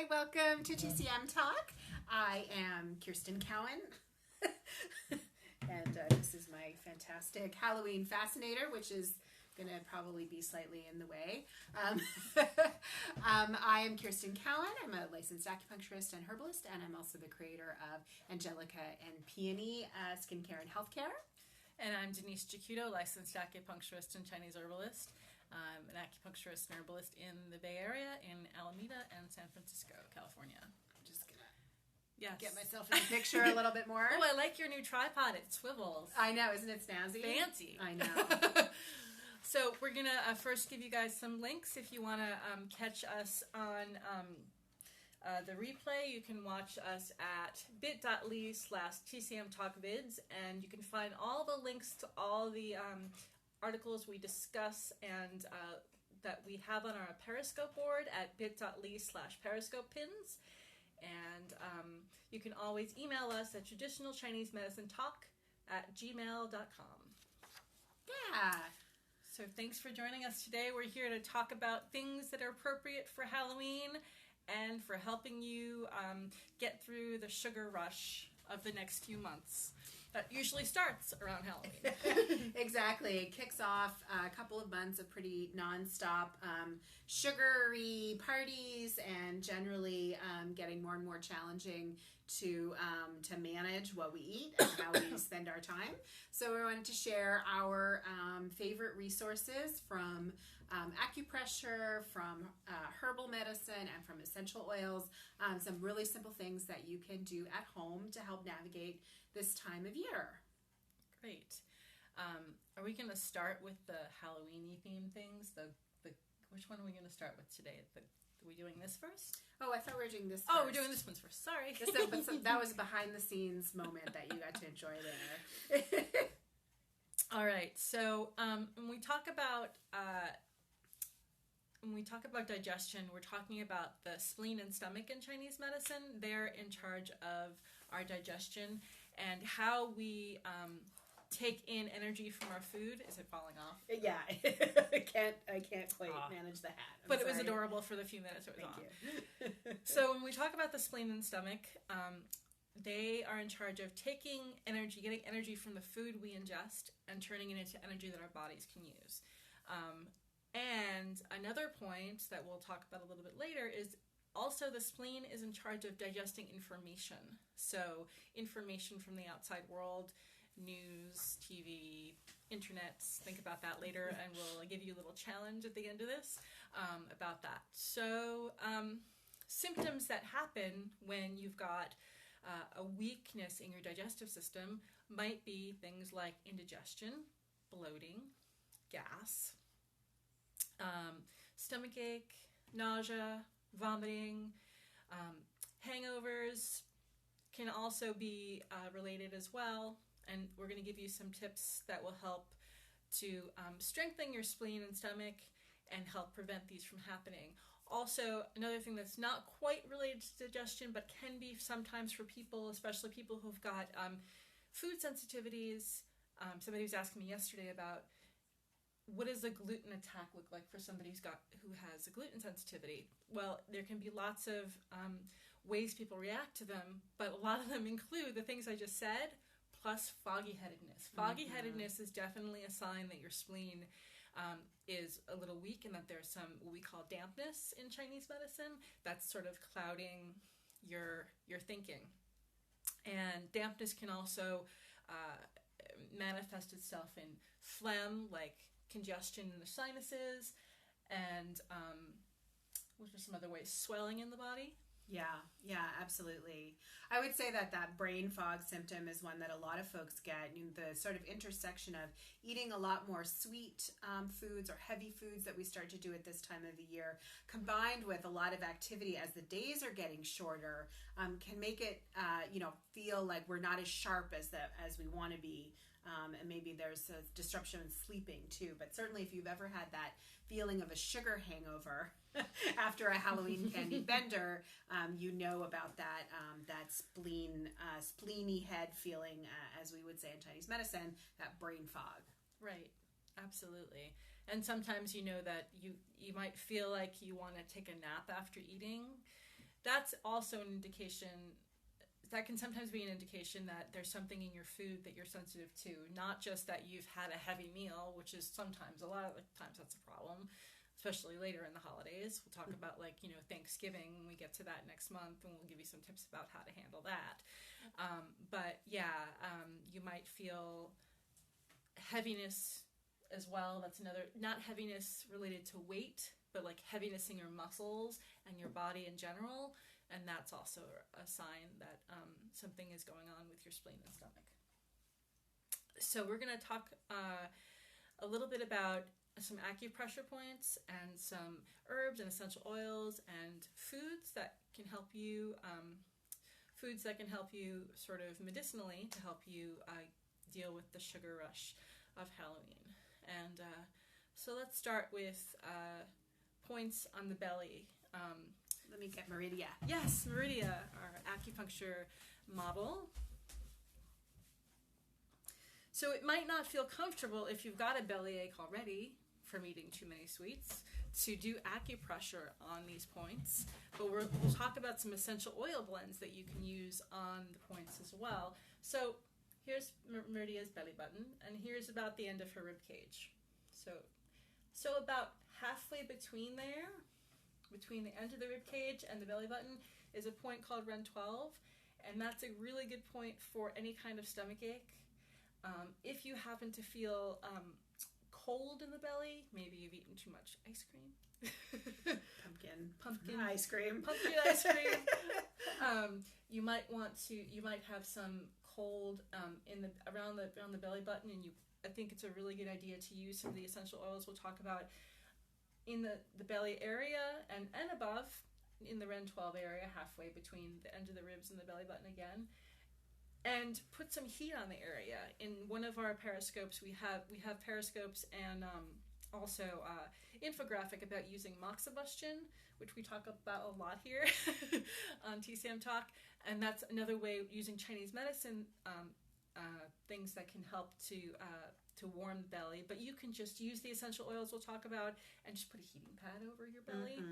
welcome to TCM Talk. I am Kirsten Cowan, and this is my fantastic Halloween fascinator, which is going to probably be slightly in the way. I am Kirsten Cowan. I'm a licensed acupuncturist and herbalist, and I'm also the creator of Angelica and Peony Skincare and Healthcare. And I'm Denise Jacuto, licensed acupuncturist and Chinese herbalist. I'm an acupuncturist and herbalist in the Bay Area, in Alameda and San Francisco, California. I'm just going to get myself in the picture a little bit more. Oh, I like your new tripod. It swivels. I know. Isn't it snazzy? Fancy. I know. So we're going to first give you guys some links. If you want to catch us on the replay, you can watch us at bit.ly/TCMTalkVids, and you can find all the links to all the articles we discuss and that we have on our Periscope board at bit.ly/PeriscopePins. And you can always email us at traditionalchinesemedicinetalk@gmail.com. Yeah. So thanks for joining us today. We're here to talk about things that are appropriate for Halloween and for helping you get through the sugar rush of the next few months. That usually starts around Halloween. Exactly. It kicks off a couple of months of pretty nonstop sugary parties, and generally getting more and more challenging to manage what we eat and how we spend our time. So we wanted to share our favorite resources from acupressure, from herbal medicine, and from essential oils. Some really simple things that you can do at home to help navigate this time of year. Great. Are we going to start with the Halloween-y themed things? Which one are we going to start with today? Are we doing this first? Oh, I thought we were doing this first. Oh, we're doing this one first. Sorry. That was a behind-the-scenes moment that you got to enjoy there. All right. So when we talk about digestion, we're talking about the spleen and stomach in Chinese medicine. They're in charge of our digestion and how we take in energy from our food. Is it falling off? Yeah, I can't quite manage the hat. But it was adorable for the few minutes it was on. Thank you. So when we talk about the spleen and stomach, they are in charge of taking energy, getting energy from the food we ingest and turning it into energy that our bodies can use. And another point that we'll talk about a little bit later is also the spleen is in charge of digesting information. So information from the outside world, news, TV, internet, think about that later, and we'll give you a little challenge at the end of this about that. So symptoms that happen when you've got a weakness in your digestive system might be things like indigestion, bloating, gas, stomach ache, nausea, vomiting, hangovers can also be related as well. And we're going to give you some tips that will help to strengthen your spleen and stomach and help prevent these from happening. Also, another thing that's not quite related to digestion, but can be sometimes for people, especially people who've got food sensitivities. Somebody was asking me yesterday about what does a gluten attack look like for somebody who has a gluten sensitivity? Well, there can be lots of ways people react to them, but a lot of them include the things I just said, plus foggy-headedness. Foggy-headedness is definitely a sign that your spleen is a little weak and that there's some what we call dampness in Chinese medicine that's sort of clouding your thinking. And dampness can also manifest itself in phlegm, like congestion in the sinuses, and what are some other ways? Swelling in the body. Yeah, absolutely. I would say that brain fog symptom is one that a lot of folks get. The sort of intersection of eating a lot more sweet foods or heavy foods that we start to do at this time of the year, combined with a lot of activity as the days are getting shorter, can make it feel like we're not as sharp as we want to be. And maybe there's a disruption in sleeping too. But certainly if you've ever had that feeling of a sugar hangover after a Halloween candy bender, you know about that spleeny head feeling, as we would say in Chinese medicine, that brain fog. Right, absolutely. And sometimes you know that you might feel like you want to take a nap after eating. that's also an indication. That can sometimes be an indication that there's something in your food that you're sensitive to, not just that you've had a heavy meal, which is sometimes, a lot of the times that's a problem, especially later in the holidays. We'll talk about Thanksgiving when we get to that next month, and we'll give you some tips about how to handle that. You might feel heaviness as well. That's another, not heaviness related to weight, but like heaviness in your muscles and your body in general. And that's also a sign that something is going on with your spleen and stomach. So we're going to talk a little bit about some acupressure points and some herbs and essential oils and foods that can help you, sort of medicinally to help you deal with the sugar rush of Halloween. And so let's start with points on the belly. Let me get Meridia. Yes, Meridia, our acupuncture model. So it might not feel comfortable if you've got a bellyache already from eating too many sweets to do acupressure on these points. But we'll talk about some essential oil blends that you can use on the points as well. So here's Meridia's belly button, and here's about the end of her rib cage. So about halfway between there, between the end of the rib cage and the belly button, is a point called Ren 12, and that's a really good point for any kind of stomach ache. If you happen to feel cold in the belly, maybe you've eaten too much ice cream. Pumpkin ice cream. Pumpkin ice cream. You might have some cold around the belly button, and I think it's a really good idea to use some of the essential oils we'll talk about in the belly area and above, in the Ren 12 area, halfway between the end of the ribs and the belly button again, and put some heat on the area. In one of our periscopes, we have periscopes and also infographic about using moxibustion, which we talk about a lot here on TSAM Talk, and that's another way of using Chinese medicine, things that can help to warm the belly. But you can just use the essential oils we'll talk about and just put a heating pad over your belly.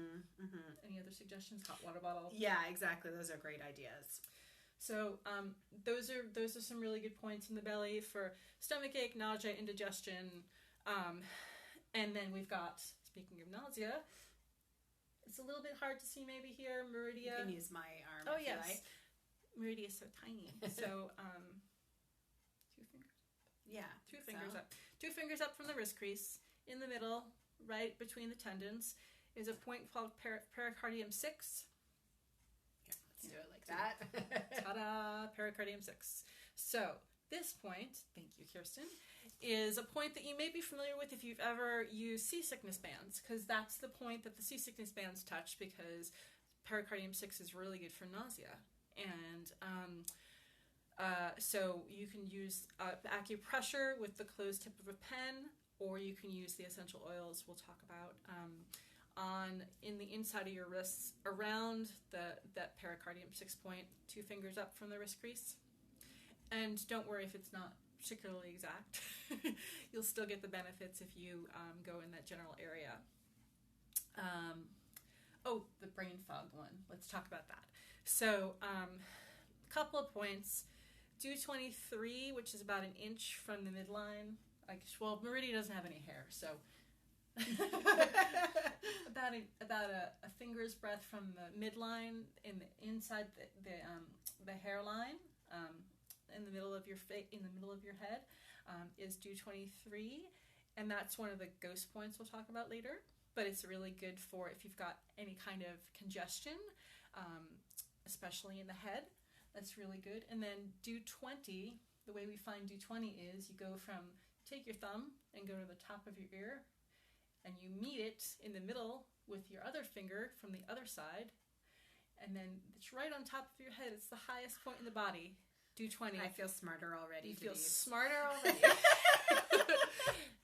Any other suggestions? Hot water bottle? Yeah, exactly. Those are great ideas. So those are some really good points in the belly for stomach ache, nausea, indigestion. And then we've got, speaking of nausea, it's a little bit hard to see maybe here, Meridia. You can use my arm if you like. Meridia is so tiny. So 2 fingers. Yeah. 2 fingers up. 2 fingers up from the wrist crease. In the middle, right between the tendons, is a point called pericardium 6. Here, let's do it like that. Ta-da! Pericardium 6. So this point, thank you, Kirsten, is a point that you may be familiar with if you've ever used seasickness bands, because that's the point that the seasickness bands touch, because pericardium 6 is really good for nausea. And so you can use acupressure with the closed tip of a pen, or you can use the essential oils we'll talk about in the inside of your wrists around that pericardium 6 point, 2 fingers up from the wrist crease. And don't worry if it's not particularly exact. You'll still get the benefits if you go in that general area. The brain fog one. Let's talk about that. So a couple of points. Do 23, which is about an inch from the midline. Meridia doesn't have any hair, so about a finger's breadth from the midline inside the hairline, in the middle of your head, is do 23, and that's one of the ghost points we'll talk about later. But it's really good for if you've got any kind of congestion, especially in the head. That's really good. And then do 20. The way we find do 20 is you take your thumb and go to the top of your ear, and you meet it in the middle with your other finger from the other side, and then it's right on top of your head. It's the highest point in the body. Do 20. I feel smarter already. You feel smarter already.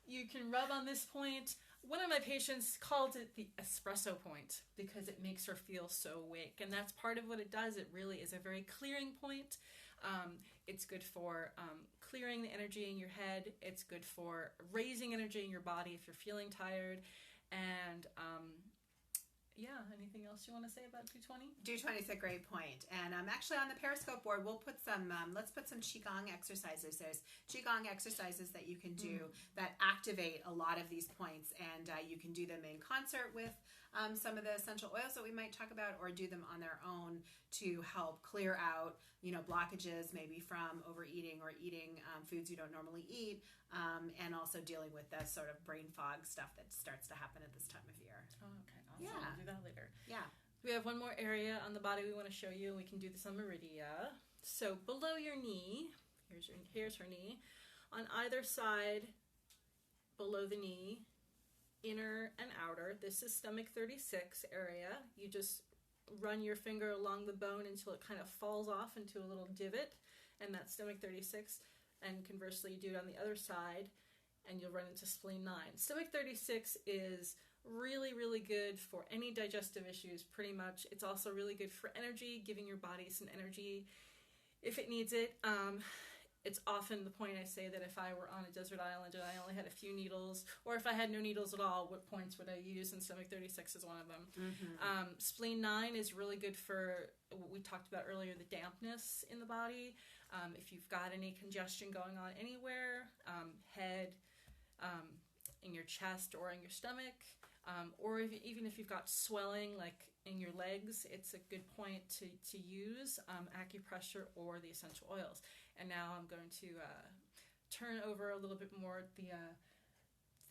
You can rub on this point. One of my patients called it the espresso point because it makes her feel so awake, and that's part of what it does. It really is a very clearing point. It's good for clearing the energy in your head. It's good for raising energy in your body if you're feeling tired. And Anything else you want to say about 220? 220 is a great point. And actually on the Periscope board, we'll put some, let's put some Qigong exercises. There's Qigong exercises that you can do that activate a lot of these points. And you can do them in concert with some of the essential oils that we might talk about, or do them on their own to help clear out, blockages maybe from overeating or eating foods you don't normally eat, and also dealing with that sort of brain fog stuff that starts to happen at this time of year. Oh, okay. Awesome. Yeah. We'll do that later. Yeah. We have one more area on the body we want to show you, and we can do this on Meridia. So below your knee, here's her knee. On either side, below the knee, inner and outer, this is stomach 36 area. You just run your finger along the bone until it kind of falls off into a little divot, and that's stomach 36. And conversely, you do it on the other side, and you'll run into spleen 9. Stomach 36 is really, really good for any digestive issues, pretty much. It's also really good for energy, giving your body some energy if it needs it. It's often the point I say that if I were on a desert island and I only had a few needles, or if I had no needles at all, what points would I use? And stomach 36 is one of them. Spleen 9 is really good for what we talked about earlier, the dampness in the body. If you've got any congestion going on anywhere, head, in your chest or in your stomach, or even if you've got swelling like in your legs, it's a good point to use acupressure or the essential oils. And now I'm going to turn over a little bit more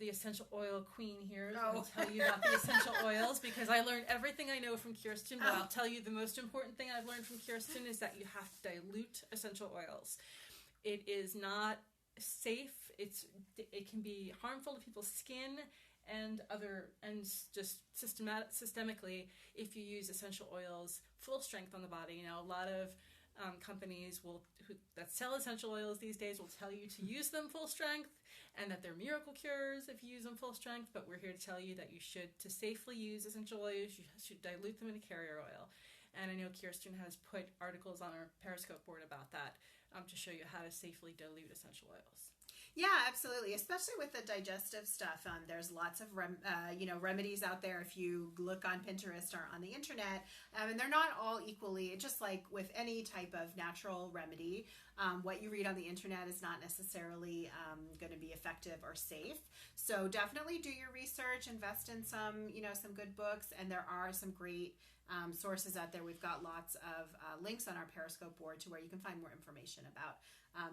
the essential oil queen here and tell you about the essential oils, because I learned everything I know from Kirsten, but I'll tell you the most important thing I've learned from Kirsten is that you have to dilute essential oils. It is not safe. It can be harmful to people's skin and just systemically if you use essential oils full strength on the body. A lot of companies that sell essential oils these days will tell you to use them full strength and that they're miracle cures if you use them full strength, but we're here to tell you that to safely use essential oils, you should dilute them in a carrier oil. And I know Kirsten has put articles on our Periscope board about that to show you how to safely dilute essential oils. Yeah, absolutely. Especially with the digestive stuff. There's lots of remedies out there if you look on Pinterest or on the internet, and they're not all equally, just like with any type of natural remedy. What you read on the internet is not necessarily going to be effective or safe. So definitely do your research, invest in some good books, and there are some great sources out there. We've got lots of links on our Periscope board to where you can find more information about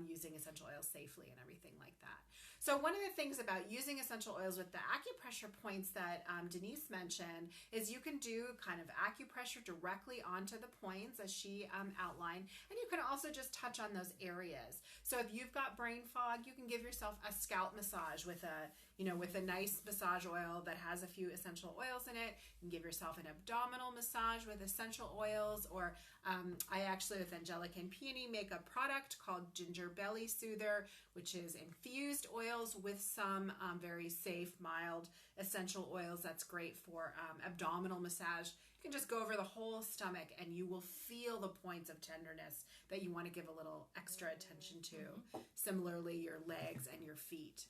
using essential oils safely and everything like that. So one of the things about using essential oils with the acupressure points that Denise mentioned is you can do kind of acupressure directly onto the points as she outlined, and you can also just touch on those areas. So if you've got brain fog, you can give yourself a scalp massage with a nice massage oil that has a few essential oils in it. You can give yourself an abdominal massage with essential oils, or I actually, with Angelica and Peony, make a product called Ginger Belly Soother, which is infused oils with some very safe, mild essential oils. That's great for abdominal massage. You can just go over the whole stomach and you will feel the points of tenderness that you want to give a little extra attention to. Similarly, your legs and your feet.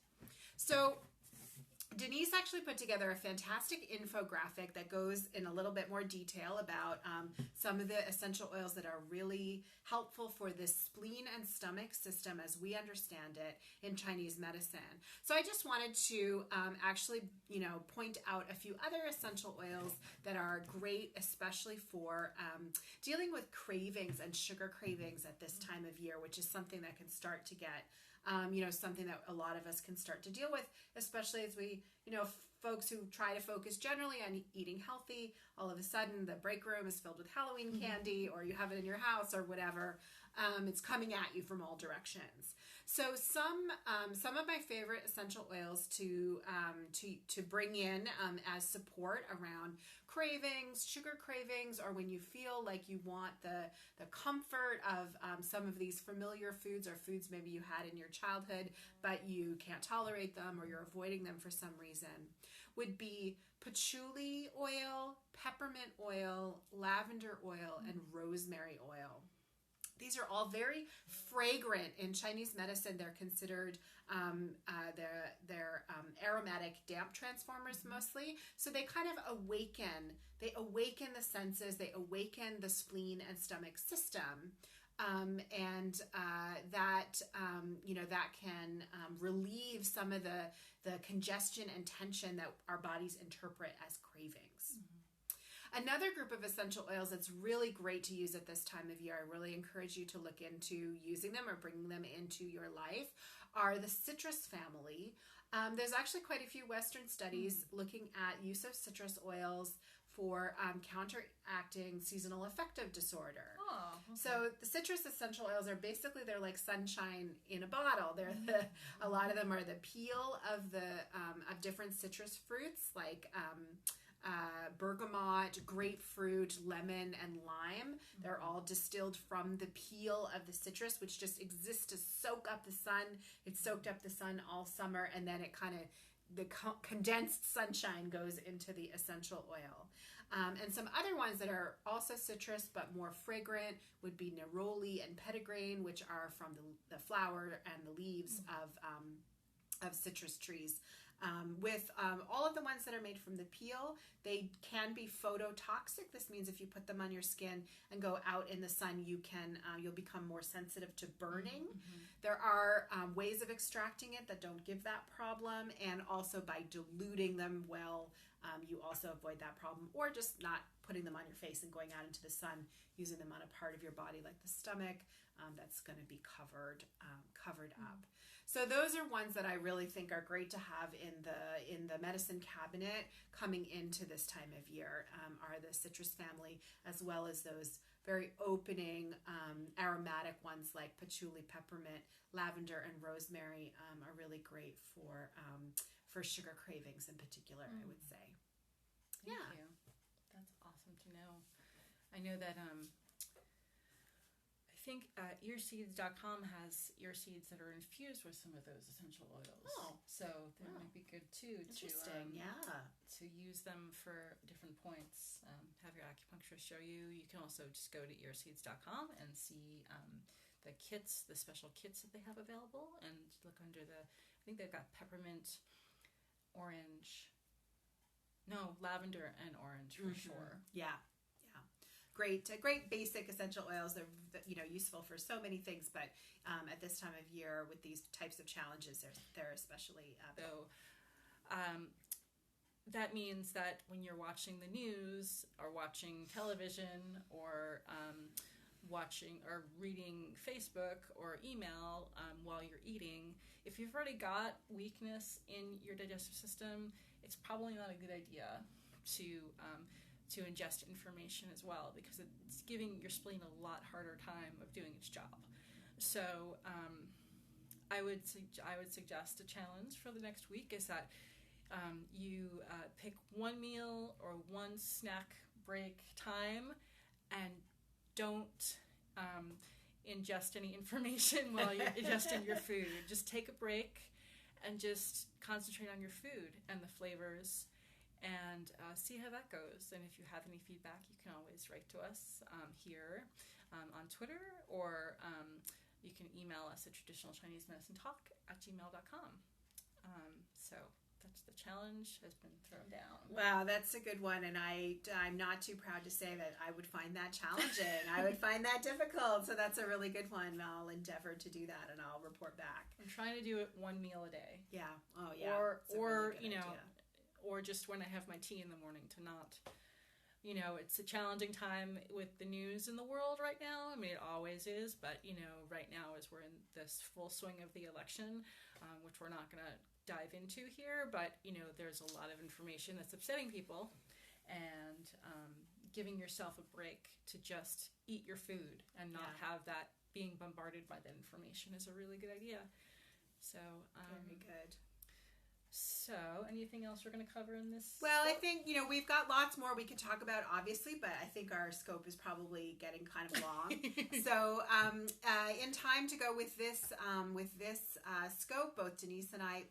So Denise actually put together a fantastic infographic that goes in a little bit more detail about some of the essential oils that are really helpful for the spleen and stomach system as we understand it in Chinese medicine. So I just wanted to actually, point out a few other essential oils that are great, especially for dealing with cravings and sugar cravings at this time of year, which is something that can start to get something that a lot of us can start to deal with, especially as we, folks who try to focus generally on eating healthy, all of a sudden the break room is filled with Halloween candy, or you have it in your house or whatever. It's coming at you from all directions. So some of my favorite essential oils to bring in as support around cravings, sugar cravings, or when you feel like you want the comfort of some of these familiar foods, or foods maybe you had in your childhood but you can't tolerate them or you're avoiding them for some reason, would be patchouli oil, peppermint oil, lavender oil, and rosemary oil. These are all very fragrant. In Chinese medicine, they're considered they're aromatic damp transformers mostly. So they kind of awaken the senses, they awaken the spleen and stomach system. That can relieve some of the congestion and tension that our bodies interpret as cravings. Another group of essential oils that's really great to use at this time of year, I really encourage you to look into using them or bringing them into your life, are the citrus family. There's actually quite a few Western studies looking at use of citrus oils for counteracting seasonal affective disorder. Oh, okay. So the citrus essential oils are basically, they're like sunshine in a bottle. They're a lot of them are the peel of of different citrus fruits like bergamot, grapefruit, lemon, and lime. They're all distilled from the peel of the citrus, which just exists to soak up the sun. It's soaked up the sun all summer, and then it kind of, the condensed sunshine goes into the essential oil. And some other ones that are also citrus but more fragrant would be neroli and petitgrain, which are from the flower and the leaves of citrus trees. With all of the ones that are made from the peel, they can be phototoxic. This means if you put them on your skin and go out in the sun, you'll become more sensitive to burning. There are ways of extracting it that don't give that problem, and also by diluting them well, you also avoid that problem, or just not putting them on your face and going out into the sun, using them on a part of your body like the stomach that's going to be covered up. So those are ones that I really think are great to have in the medicine cabinet coming into this time of year, are the citrus family, as well as those very opening aromatic ones like patchouli, peppermint, lavender, and rosemary are really great for sugar cravings in particular, I would say. Thank you. That's awesome to know. I know that I think earseeds.com has ear seeds that are infused with some of those essential oils. Oh. So that might be good too. Interesting, to use them for different points. Have your acupuncturist show you. You can also just go to earseeds.com and see the kits, the special kits that they have available, and look under I think they've got peppermint, lavender and orange for sure. Yeah. Great basic essential oils. They're useful for so many things, but at this time of year with these types of challenges, they're especially so. That means that when you're watching the news or watching television or watching or reading Facebook or email while you're eating, if you've already got weakness in your digestive system, it's probably not a good idea to ingest information as well, because it's giving your spleen a lot harder time of doing its job. So I would suggest a challenge for the next week is that you pick one meal or one snack break time and don't ingest any information while you're ingesting your food. Just take a break and just concentrate on your food and the flavors, and see how that goes. And if you have any feedback, you can always write to us here on Twitter, or you can email us at traditionalchinesemedicinetalk@gmail.com. So that's the challenge has been thrown down. Wow, that's a good one, and I'm not too proud to say that I would find that challenging. I would find that difficult, so that's a really good one. I'll endeavor to do that, and I'll report back. I'm trying to do it one meal a day. Yeah. Oh, yeah. Or really idea. Or just when I have my tea in the morning to not, it's a challenging time with the news in the world right now. I mean, it always is, but, right now as we're in this full swing of the election, which we're not going to dive into here, but, there's a lot of information that's upsetting people, and giving yourself a break to just eat your food and not have that being bombarded by that information is a really good idea. So, very good. So, anything else we're going to cover in this? Well, I scope? think, we've got lots more we could talk about, obviously, but I think our scope is probably getting kind of long. So, in time to go with this scope, both Denise and I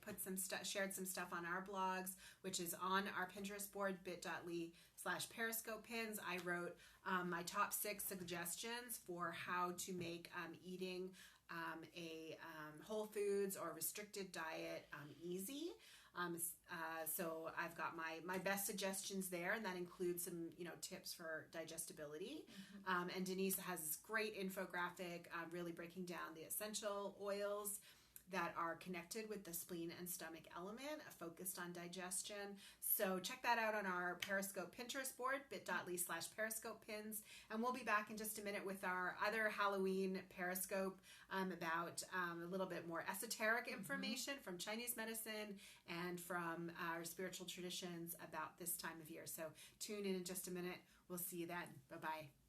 shared some stuff on our blogs, which is on our Pinterest board, bit.ly/Periscope pins. I wrote my top 6 suggestions for how to make eating a whole foods or restricted diet easy. So I've got my best suggestions there, and that includes some tips for digestibility. And Denise has this great infographic really breaking down the essential oils that are connected with the spleen and stomach element, focused on digestion. So check that out on our Periscope Pinterest board, bit.ly/Periscope pins. And we'll be back in just a minute with our other Halloween Periscope about a little bit more esoteric information from Chinese medicine and from our spiritual traditions about this time of year. So tune in just a minute. We'll see you then. Bye-bye.